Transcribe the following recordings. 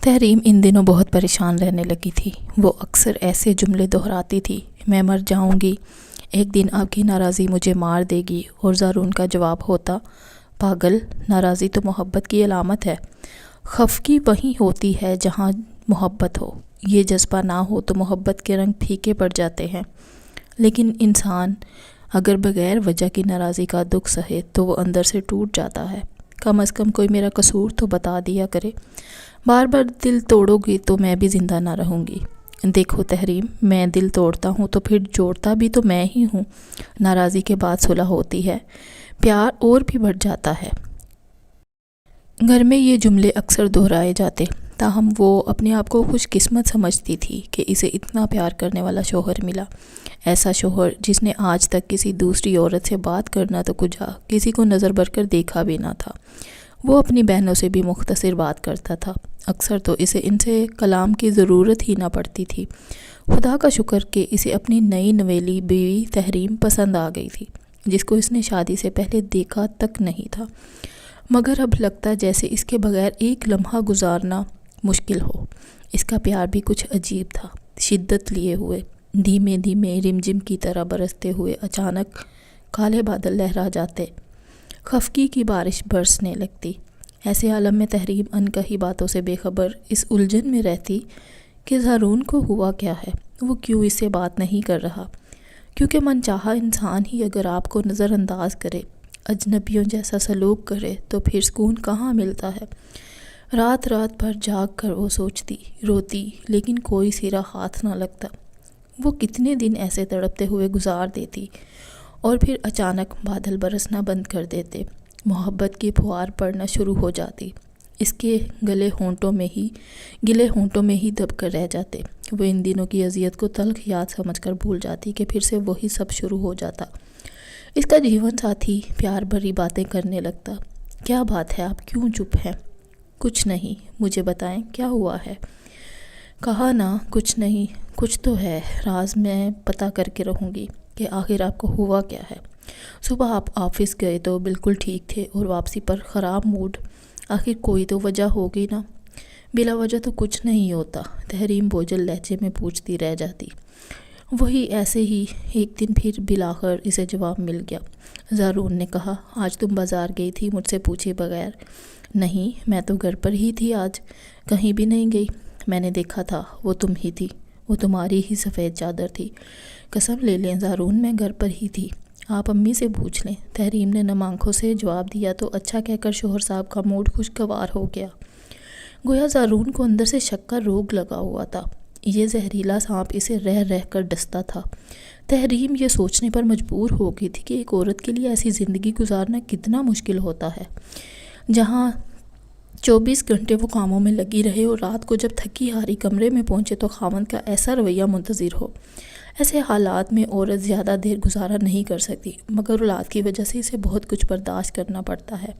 تحریم ان دنوں بہت پریشان رہنے لگی تھی۔ وہ اکثر ایسے جملے دہراتی تھی، میں مر جاؤں گی، ایک دن آپ کی ناراضی مجھے مار دے گی، اور زارون کا جواب ہوتا، پاگل، ناراضی تو محبت کی علامت ہے۔ خفگی وہیں ہوتی ہے جہاں محبت ہو، یہ جذبہ نہ ہو تو محبت کے رنگ پھیکے پڑ جاتے ہیں۔ لیکن انسان اگر بغیر وجہ کی ناراضی کا دکھ سہے تو وہ اندر سے ٹوٹ جاتا ہے۔ کم از کم کوئی میرا قصور تو بتا دیا کرے۔ بار بار دل توڑو گی تو میں بھی زندہ نہ رہوں گی۔ دیکھو تحریم، میں دل توڑتا ہوں تو پھر جوڑتا بھی تو میں ہی ہوں۔ ناراضی کے بعد صلح ہوتی ہے، پیار اور بھی بڑھ جاتا ہے۔ گھر میں یہ جملے اکثر دہرائے جاتے، تاہم وہ اپنے آپ کو خوش قسمت سمجھتی تھی کہ اسے اتنا پیار کرنے والا شوہر ملا، ایسا شوہر جس نے آج تک کسی دوسری عورت سے بات کرنا تو کجا کسی کو نظر بھر کر دیکھا بھی نہ تھا۔ وہ اپنی بہنوں سے بھی مختصر بات کرتا تھا، اکثر تو اسے ان سے کلام کی ضرورت ہی نہ پڑتی تھی۔ خدا کا شکر کہ اسے اپنی نئی نویلی بیوی تحریم پسند آ گئی تھی، جس کو اس نے شادی سے پہلے دیکھا تک نہیں تھا، مگر اب لگتا جیسے اس کے بغیر ایک لمحہ گزارنا مشکل ہو۔ اس کا پیار بھی کچھ عجیب تھا، شدت لیے ہوئے، دھیمے دھیمے رمجم کی طرح برستے ہوئے اچانک کالے بادل لہرا جاتے، خفگی کی بارش برسنے لگتی۔ ایسے عالم میں تحریم انکہی باتوں سے بے خبر اس الجھن میں رہتی کہ زارون کو ہوا کیا ہے، وہ کیوں اس سے بات نہیں کر رہا، کیونکہ من چاہا انسان ہی اگر آپ کو نظر انداز کرے، اجنبیوں جیسا سلوک کرے تو پھر سکون کہاں ملتا ہے۔ رات رات بھر جاگ کر وہ سوچتی، روتی، لیکن کوئی سرا ہاتھ نہ لگتا۔ وہ کتنے دن ایسے تڑپتے ہوئے گزار دیتی، اور پھر اچانک بادل برسنا بند کر دیتے، محبت کی پھوار پڑنا شروع ہو جاتی، اس کے گلے ہونٹوں میں ہی دب کر رہ جاتے۔ وہ ان دنوں کی اذیت کو تلخ یاد سمجھ کر بھول جاتی کہ پھر سے وہی سب شروع ہو جاتا۔ اس کا جیون ساتھی پیار بھری باتیں کرنے لگتا۔ کیا بات ہے، آپ کیوں چپ ہیں؟ کچھ نہیں، مجھے بتائیں کیا ہوا ہے؟ کہا نا کچھ نہیں، کچھ تو ہے، راز میں پتہ کر کے رہوں گی کہ آخر آپ کو ہوا کیا ہے۔ صبح آپ آفس گئے تو بالکل ٹھیک تھے، اور واپسی پر خراب موڈ، آخر کوئی تو وجہ ہوگی نا؟ بلا وجہ تو کچھ نہیں ہوتا، تحریم بوجھل لہجے میں پوچھتی رہ جاتی۔ وہی ایسے ہی ایک دن پھر بالآخر اسے جواب مل گیا۔ زارون نے کہا، آج تم بازار گئی تھی مجھ سے پوچھے بغیر؟ نہیں، میں تو گھر پر ہی تھی، آج کہیں بھی نہیں گئی۔ میں نے دیکھا تھا، وہ تم ہی تھی، وہ تمہاری ہی سفید چادر تھی۔ قسم لے لیں زارون، میں گھر پر ہی تھی، آپ امی سے پوچھ لیں۔ تحریم نے نم آنکھوں سے جواب دیا تو اچھا کہہ کر شوہر صاحب کا موڈ خوشگوار ہو گیا۔ گویا زارون کو اندر سے شک کا روگ لگا ہوا تھا، یہ زہریلا سانپ اسے رہ رہ کر ڈستا تھا۔ تحریم یہ سوچنے پر مجبور ہو گئی تھی کہ ایک عورت کے لیے ایسی زندگی گزارنا کتنا مشکل ہوتا ہے، جہاں 24 گھنٹے وہ کاموں میں لگی رہے، اور رات کو جب تھکی ہاری کمرے میں پہنچے تو خاوند کا ایسا رویہ منتظر ہو۔ ایسے حالات میں عورت زیادہ دیر گزارا نہیں کر سکتی، مگر اولاد کی وجہ سے اسے بہت کچھ برداشت کرنا پڑتا ہے۔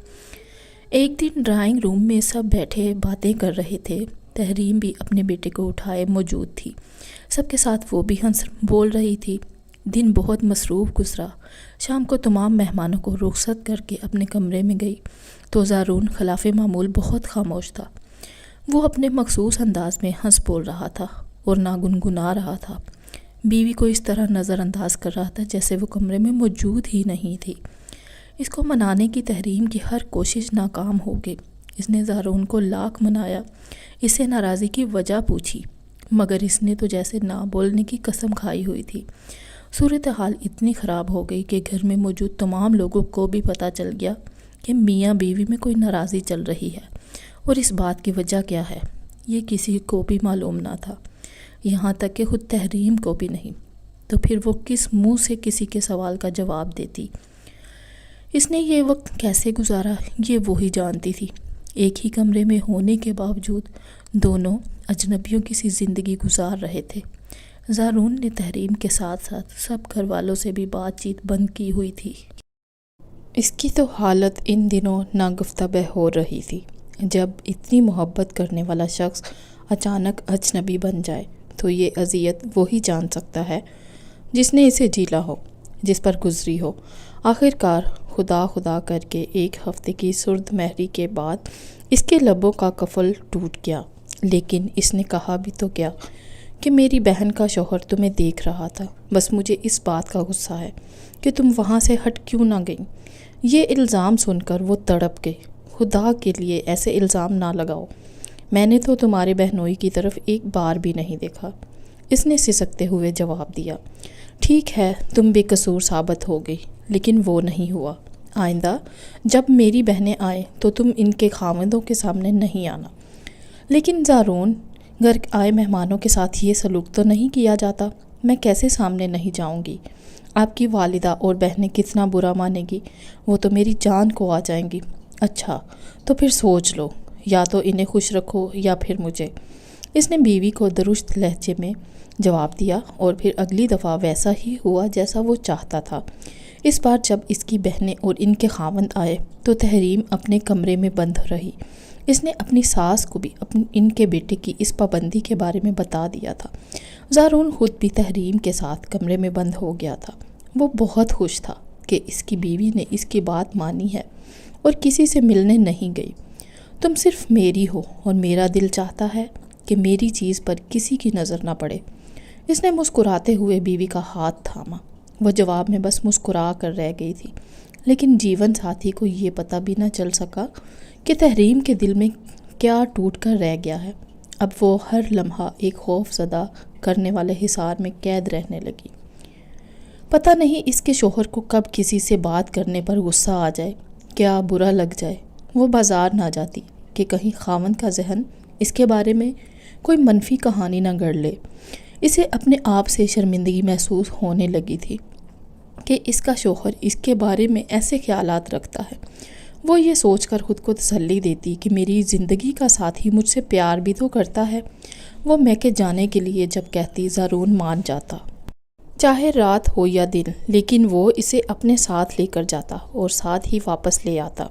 ایک دن ڈرائنگ روم میں سب بیٹھے باتیں کر رہے تھے، تحریم بھی اپنے بیٹے کو اٹھائے موجود تھی، سب کے ساتھ وہ بھی ہنس بول رہی تھی۔ دن بہت مصروف گزرا۔ شام کو تمام مہمانوں کو رخصت کر کے اپنے کمرے میں گئی تو زارون خلاف معمول بہت خاموش تھا۔ وہ اپنے مخصوص انداز میں ہنس بول رہا تھا اور نہ گنگنا رہا تھا، بیوی کو اس طرح نظر انداز کر رہا تھا جیسے وہ کمرے میں موجود ہی نہیں تھی۔ اس کو منانے کی تحریم کی ہر کوشش ناکام ہو گئی۔ اس نے زارون کو لاکھ منایا، اس سے ناراضی کی وجہ پوچھی، مگر اس نے تو جیسے نہ بولنے کی قسم کھائی ہوئی تھی۔ صورتحال اتنی خراب ہو گئی کہ گھر میں موجود تمام لوگوں کو بھی پتہ چل گیا کہ میاں بیوی میں کوئی ناراضی چل رہی ہے، اور اس بات کی وجہ کیا ہے یہ کسی کو بھی معلوم نہ تھا، یہاں تک کہ خود تحریم کو بھی نہیں۔ تو پھر وہ کس منہ سے کسی کے سوال کا جواب دیتی؟ اس نے یہ وقت کیسے گزارا یہ وہی جانتی تھی۔ ایک ہی کمرے میں ہونے کے باوجود دونوں اجنبیوں کی سی زندگی گزار رہے تھے۔ زارون نے تحریم کے ساتھ ساتھ سب گھر والوں سے بھی بات چیت بند کی ہوئی تھی۔ اس کی تو حالت ان دنوں ناگفتہ ہو رہی تھی۔ جب اتنی محبت کرنے والا شخص اچانک اجنبی بن جائے تو یہ اذیت وہی جان سکتا ہے جس نے اسے جھیلا ہو، جس پر گزری ہو۔ آخر کار خدا خدا کر کے ایک ہفتے کی سرد مہری کے بعد اس کے لبوں کا قفل ٹوٹ گیا۔ لیکن اس نے کہا بھی تو کیا کہ میری بہن کا شوہر تمہیں دیکھ رہا تھا، بس مجھے اس بات کا غصہ ہے کہ تم وہاں سے ہٹ کیوں نہ گئیں۔ یہ الزام سن کر وہ تڑپ گئی۔ خدا کے لیے ایسے الزام نہ لگاؤ، میں نے تو تمہارے بہنوئی کی طرف ایک بار بھی نہیں دیکھا۔ اس نے سسکتے ہوئے جواب دیا، ٹھیک ہے تم بے قصور ثابت ہو گئی، لیکن وہ نہیں ہوا۔ آئندہ جب میری بہنیں آئیں تو تم ان کے خاوندوں کے سامنے نہیں آنا۔ لیکن زارون، گھر آئے مہمانوں کے ساتھ یہ سلوک تو نہیں کیا جاتا۔ میں کیسے سامنے نہیں جاؤں گی؟ آپ کی والدہ اور بہنیں کتنا برا مانیں گی، وہ تو میری جان کو آ جائیں گی۔ اچھا تو پھر سوچ لو، یا تو انہیں خوش رکھو یا پھر مجھے۔ اس نے بیوی کو درست لہجے میں جواب دیا، اور پھر اگلی دفعہ ویسا ہی ہوا جیسا وہ چاہتا تھا۔ اس بار جب اس کی بہنیں اور ان کے خاوند آئے تو تحریم اپنے کمرے میں بند رہی۔ اس نے اپنی ساس کو بھی ان کے بیٹے کی اس پابندی کے بارے میں بتا دیا تھا۔ زارون خود بھی تحریم کے ساتھ کمرے میں بند ہو گیا تھا۔ وہ بہت خوش تھا کہ اس کی بیوی نے اس کی بات مانی ہے اور کسی سے ملنے نہیں گئی۔ تم صرف میری ہو اور میرا دل چاہتا ہے کہ میری چیز پر کسی کی نظر نہ پڑے۔ اس نے مسکراتے ہوئے بیوی کا ہاتھ تھاما۔ وہ جواب میں بس مسکرا کر رہ گئی تھی، لیکن جیون ساتھی کو یہ پتہ بھی نہ چل سکا کہ تحریم کے دل میں کیا ٹوٹ کر رہ گیا ہے۔ اب وہ ہر لمحہ ایک خوف زدہ کرنے والے حصار میں قید رہنے لگی۔ پتہ نہیں اس کے شوہر کو کب کسی سے بات کرنے پر غصہ آ جائے، کیا برا لگ جائے۔ وہ بازار نہ جاتی کہ کہیں خاوند کا ذہن اس کے بارے میں کوئی منفی کہانی نہ گڑھ لے۔ اسے اپنے آپ سے شرمندگی محسوس ہونے لگی تھی کہ اس کا شوہر اس کے بارے میں ایسے خیالات رکھتا ہے۔ وہ یہ سوچ کر خود کو تسلی دیتی کہ میری زندگی کا ساتھی مجھ سے پیار بھی تو کرتا ہے۔ وہ میکے جانے کے لیے جب کہتی زارون مان جاتا، چاہے رات ہو یا دن، لیکن وہ اسے اپنے ساتھ لے کر جاتا اور ساتھ ہی واپس لے آتا۔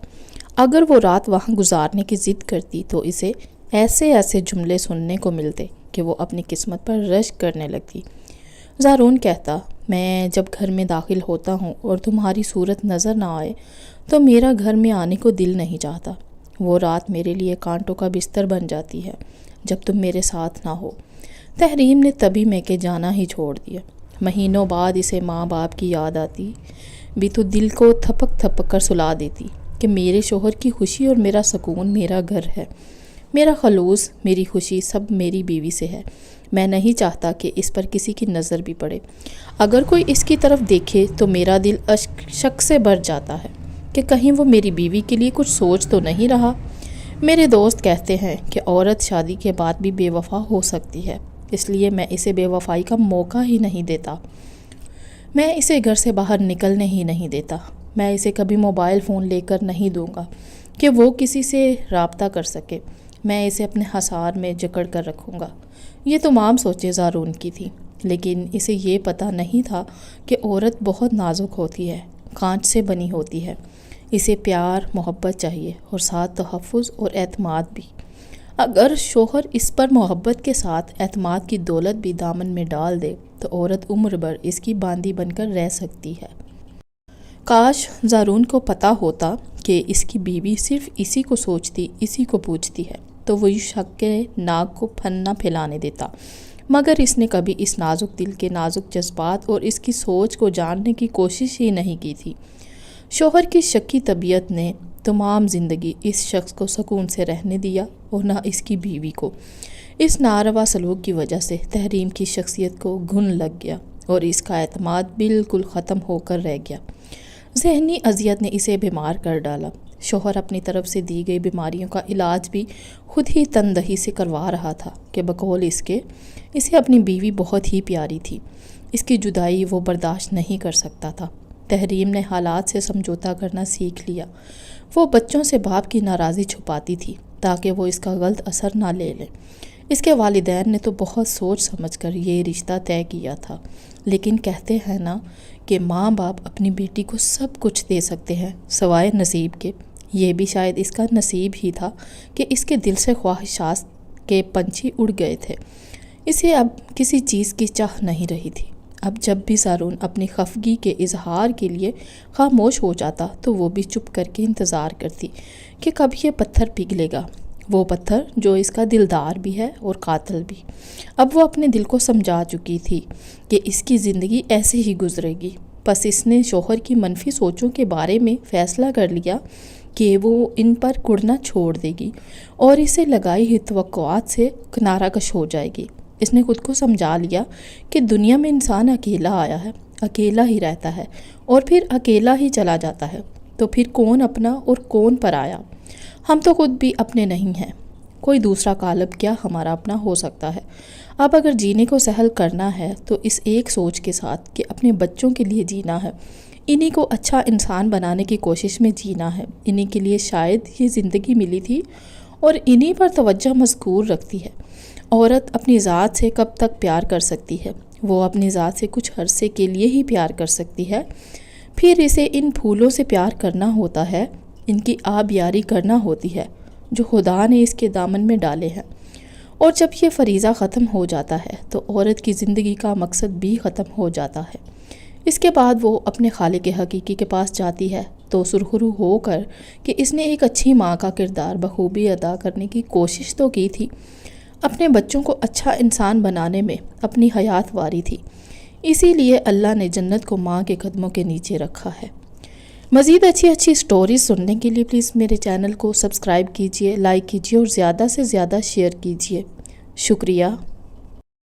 اگر وہ رات وہاں گزارنے کی ضد کرتی تو اسے ایسے جملے سننے کو ملتے کہ وہ اپنی قسمت پر رشک کرنے لگتی۔ زارون کہتا، میں جب گھر میں داخل ہوتا ہوں اور تمہاری صورت نظر نہ آئے تو میرا گھر میں آنے کو دل نہیں چاہتا۔ وہ رات میرے لیے کانٹوں کا بستر بن جاتی ہے جب تم میرے ساتھ نہ ہو۔ تحریم نے تبھی میکے جانا ہی چھوڑ دیا۔ مہینوں بعد اسے ماں باپ کی یاد آتی بھی تو دل کو تھپک تھپک کر سلا دیتی کہ میرے شوہر کی خوشی اور میرا سکون میرا گھر ہے، میرا خلوص، میری خوشی سب میری بیوی سے ہے۔ میں نہیں چاہتا کہ اس پر کسی کی نظر بھی پڑے۔ اگر کوئی اس کی طرف دیکھے تو میرا دل شک سے بھر جاتا ہے کہ کہیں وہ میری بیوی کے لیے کچھ سوچ تو نہیں رہا۔ میرے دوست کہتے ہیں کہ عورت شادی کے بعد بھی بے وفا ہو سکتی ہے، اس لیے میں اسے بے وفائی کا موقع ہی نہیں دیتا۔ میں اسے گھر سے باہر نکلنے ہی نہیں دیتا۔ میں اسے کبھی موبائل فون لے کر نہیں دوں گا کہ وہ کسی سے رابطہ کر سکے۔ میں اسے اپنے حصار میں جکڑ کر رکھوں گا۔ یہ تمام سوچیں زارون کی تھی، لیکن اسے یہ پتہ نہیں تھا کہ عورت بہت نازک ہوتی ہے، کانچ سے بنی ہوتی ہے۔ اسے پیار، محبت چاہیے اور ساتھ تحفظ اور اعتماد بھی۔ اگر شوہر اس پر محبت کے ساتھ اعتماد کی دولت بھی دامن میں ڈال دے تو عورت عمر بھر اس کی باندی بن کر رہ سکتی ہے۔ کاش زارون کو پتہ ہوتا کہ اس کی بیوی صرف اسی کو سوچتی، اسی کو پوچھتی ہے، تو وہ شک کے ناک کو پھن نہ پھیلانے دیتا۔ مگر اس نے کبھی اس نازک دل کے نازک جذبات اور اس کی سوچ کو جاننے کی کوشش ہی نہیں کی تھی۔ شوہر کی شکی طبیعت نے تمام زندگی اس شخص کو سکون سے رہنے دیا اور نہ اس کی بیوی کو۔ اس ناروا سلوک کی وجہ سے تحریم کی شخصیت کو گھن لگ گیا اور اس کا اعتماد بالکل ختم ہو کر رہ گیا۔ ذہنی اذیت نے اسے بیمار کر ڈالا۔ شوہر اپنی طرف سے دی گئی بیماریوں کا علاج بھی خود ہی تندہی سے کروا رہا تھا کہ بقول اس کے اسے اپنی بیوی بہت ہی پیاری تھی۔ اس کی جدائی وہ برداشت نہیں کر سکتا تھا۔ تحریم نے حالات سے سمجھوتا کرنا سیکھ لیا۔ وہ بچوں سے باپ کی ناراضی چھپاتی تھی تاکہ وہ اس کا غلط اثر نہ لے لیں۔ اس کے والدین نے تو بہت سوچ سمجھ کر یہ رشتہ طے کیا تھا، لیکن کہتے ہیں نا کہ ماں باپ اپنی بیٹی کو سب کچھ دے سکتے ہیں سوائے نصیب کے۔ یہ بھی شاید اس کا نصیب ہی تھا کہ اس کے دل سے خواہشات کے پنچھی اڑ گئے تھے۔ اسے اب کسی چیز کی چاہ نہیں رہی تھی۔ اب جب بھی زارون اپنی خفگی کے اظہار کے لیے خاموش ہو جاتا تو وہ بھی چپ کر کے انتظار کرتی کہ کب یہ پتھر پگھلے گا۔ وہ پتھر جو اس کا دلدار بھی ہے اور قاتل بھی۔ اب وہ اپنے دل کو سمجھا چکی تھی کہ اس کی زندگی ایسے ہی گزرے گی، بس اس نے شوہر کی منفی سوچوں کے بارے میں فیصلہ کر لیا کہ وہ ان پر کڑنا چھوڑ دے گی اور اسے لگائی ہوئی توقعات سے کنارہ کش ہو جائے گی۔ اس نے خود کو سمجھا لیا کہ دنیا میں انسان اکیلا آیا ہے، اکیلا ہی رہتا ہے اور پھر اکیلا ہی چلا جاتا ہے، تو پھر کون اپنا اور کون پرایا؟ ہم تو خود بھی اپنے نہیں ہیں، کوئی دوسرا قالب کیا ہمارا اپنا ہو سکتا ہے؟ اب اگر جینے کو سہل کرنا ہے تو اس ایک سوچ کے ساتھ کہ اپنے بچوں کے لیے جینا ہے، انہی کو اچھا انسان بنانے کی کوشش میں جینا ہے، انہی کے لیے شاید یہ زندگی ملی تھی اور انہی پر توجہ مذکور رکھتی ہے۔ عورت اپنی ذات سے کب تک پیار کر سکتی ہے؟ وہ اپنی ذات سے کچھ عرصے کے لیے ہی پیار کر سکتی ہے، پھر اسے ان پھولوں سے پیار کرنا ہوتا ہے، ان کی آبیاری کرنا ہوتی ہے جو خدا نے اس کے دامن میں ڈالے ہیں۔ اور جب یہ فریضہ ختم ہو جاتا ہے تو عورت کی زندگی کا مقصد بھی ختم ہو جاتا ہے۔ اس کے بعد وہ اپنے خالق حقیقی کے پاس جاتی ہے تو سرخرو ہو کر کہ اس نے ایک اچھی ماں کا کردار بخوبی ادا کرنے کی کوشش تو کی تھی، اپنے بچوں کو اچھا انسان بنانے میں اپنی حیات واری تھی، اسی لیے اللہ نے جنت کو ماں کے قدموں کے نیچے رکھا ہے۔ مزید اچھی سٹوریز سننے کے لیے پلیز میرے چینل کو سبسکرائب کیجئے، لائک کیجئے اور زیادہ سے زیادہ شیئر کیجئے۔ شکریہ۔